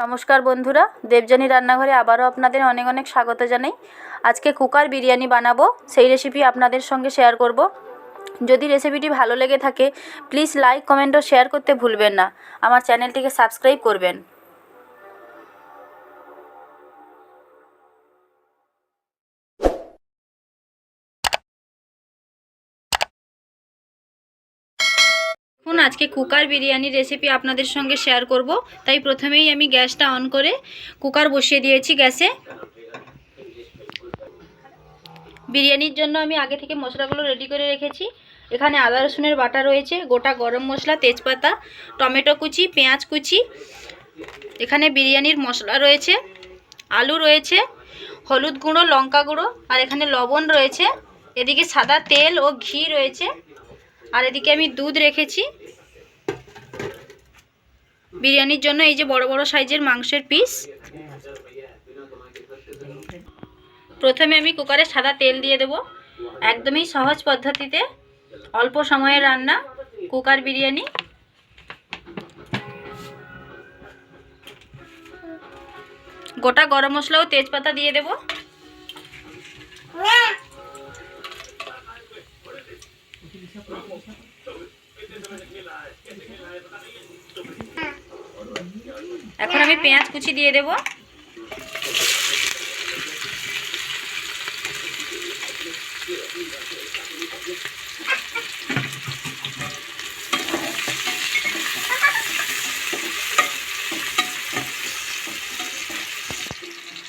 নমস্কার বন্ধুরা, দেবযানী রান্নাঘরে আবারও আপনাদের অনেক অনেক স্বাগত জানাই। আজকে কুকার বিরিয়ানি বানাবো, সেই রেসিপি আপনাদের সঙ্গে শেয়ার করব। যদি রেসিপিটি ভালো লেগে থাকে প্লিজ লাইক, কমেন্ট ও শেয়ার করতে ভুলবেন না। আমার চ্যানেলটিকে সাবস্ক্রাইব করবেন। এখন আজকে কুকার বিরিয়ানির রেসিপি আপনাদের সঙ্গে শেয়ার করব। তাই প্রথমেই আমি গ্যাসটা অন করে কুকার বসিয়ে দিয়েছি গ্যাসে। বিরিয়ানির জন্য আমি আগে থেকে মশলাগুলো রেডি করে রেখেছি। এখানে আদা রসুনের বাটা রয়েছে, গোটা গরম মশলা, তেজপাতা, টমেটো কুচি, পেঁয়াজ কুচি, এখানে বিরিয়ানির মশলা রয়েছে, আলু রয়েছে, হলুদ গুঁড়ো, লঙ্কা গুঁড়ো, আর এখানে লবণ রয়েছে। এদিকে সাদা তেল ও ঘি রয়েছে, আর এদিকে আমি দুধ রেখেছি। বিরিয়ানির জন্য এই যে বড় বড় সাইজের মাংসের পিস। প্রথমে আমি কুকারে সাদা তেল দিয়ে দেব। একদমই সহজ পদ্ধতিতে অল্প সময়ের রান্না কুকার বিরিয়ানি। গোটা গরম মশলা ও তেজপাতা দিয়ে দেব। এখন আমি পেঁয়াজ কুচি দিয়ে দেব।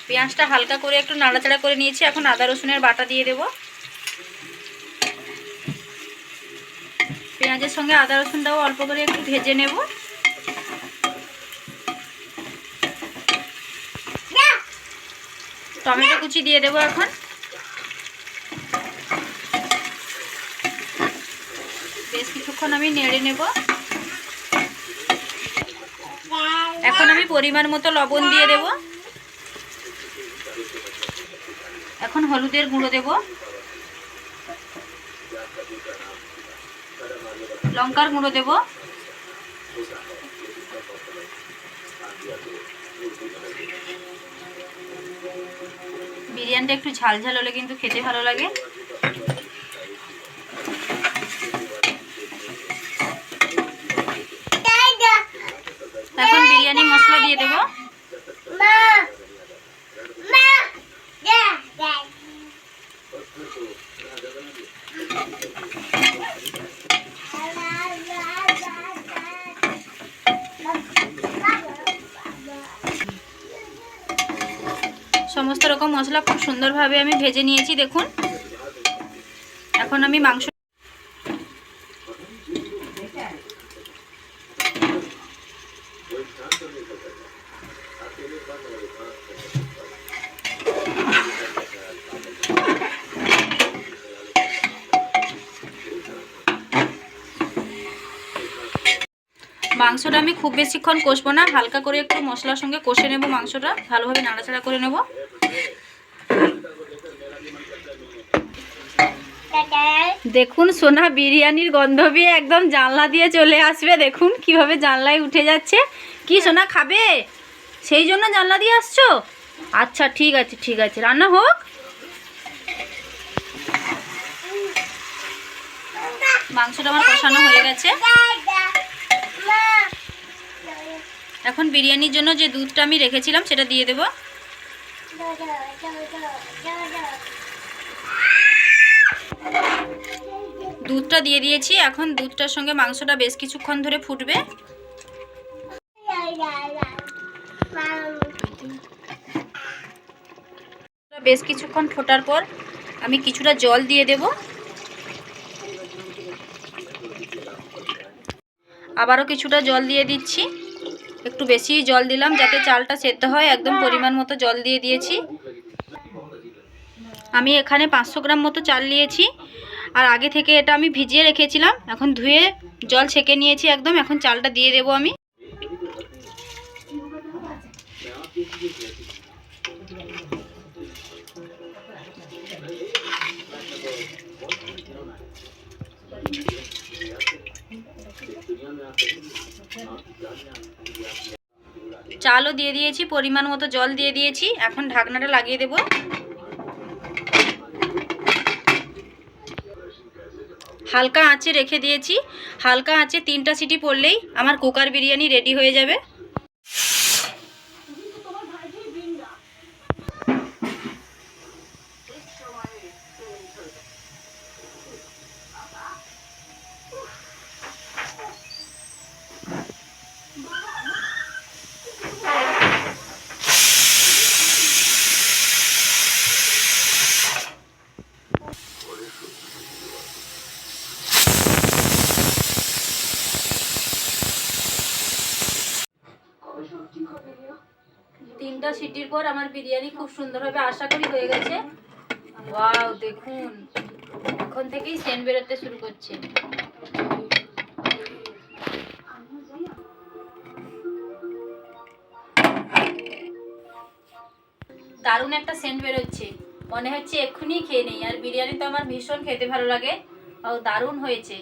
পেঁয়াজটা হালকা করে একটু নাড়াচাড়া করে নিয়েছি। এখন আদা রসুনের বাটা দিয়ে দেব। পেঁয়াজের সঙ্গে আদা রসুনটাও অল্প করে একটু ভেজে নেব। টমেটো কুচি দিয়ে দেব। এখন বেশ কিছুক্ষণ আমি নেড়ে নেব। এখন আমি পরিমাণ মতো লবণ দিয়ে দেব। এখন হলুদের গুঁড়ো দেব, লঙ্কার গুঁড়ো দেব, বিরিয়ানিটা একটু ঝাল ঝাল হলে কিন্তু খেতে ভালো লাগে। এখন বিরিয়ানি মশলা দিয়ে দেব। সমস্ত রকম মশলা খুব সুন্দরভাবে আমি ভেজে নিয়েছি দেখুন। এখন আমি মাংস মাংসটা আমি খুব বেশিক্ষণ কষবো না, হালকা করে একটু মশলার সঙ্গে কষে নেব। মাংসটা ভালোভাবে নাড়াচাড়া করে নেব। দেখুন সোনা বিরিয়ানির গন্ধ পেয়ে একদম জানলা দিয়ে চলে আসবে। দেখুন কিভাবে জানলায় উঠে যাচ্ছে। কি সোনা খাবে, সেই জন্য জানলা দিয়ে আসছো? আচ্ছা ঠিক আছে ঠিক আছে, রান্না হোক। মাংসটা আমার কষানো হয়ে গেছে। এখন বিরিয়ানির জন্য যে দুধটা আমি রেখেছিলাম সেটা দিয়ে দেব। দুধটা দিয়ে দিয়েছি। এখন দুধটার সঙ্গে মাংসটা বেশ কিছুক্ষণ ধরে ফুটবে। বেশ কিছুক্ষণ ফোটার পর আমি কিছুটা জল দিয়ে দেব। আবারও কিছুটা জল দিয়ে দিচ্ছি। একটু বেশি জল দিলাম যাতে চালটা সেদ্ধ হয়। একদম পরিমাণ মতো জল দিয়ে দিয়েছি। আমি এখানে 500 গ্রাম মতো চাল নিয়েছি, আর আগে থেকে এটা আমি ভিজিয়ে রেখেছিলাম। এখন ধুয়ে জল ছেঁকে নিয়েছি একদম। এখন চালটা দিয়ে দেব আমি। চালও দিয়ে দিয়েছি, পরিমাণ মতো জল দিয়ে দিয়েছি। এখন ঢাকনাটা লাগিয়ে দেব। হালকা আঁচে রেখে দিয়েছি। হালকা আঁচে 3টা সিটি পড়লেই আমার কুকার বিরিয়ানি রেডি হয়ে যাবে। তিনটা সিটির পর আমার বিরিয়ানি খুব সুন্দরভাবে আশা করি হয়ে গেছে। ওয়াও, দেখুন এখন থেকেই সেন্ট বেরোতে শুরু করছে। দারুণ একটা সেন্ট বেরোচ্ছে, মনে হচ্ছে এক্ষুনি খেয়ে নেই। আর বিরিয়ানি তো আমার ভীষণ খেতে ভালো লাগে, দারুণ হয়েছে।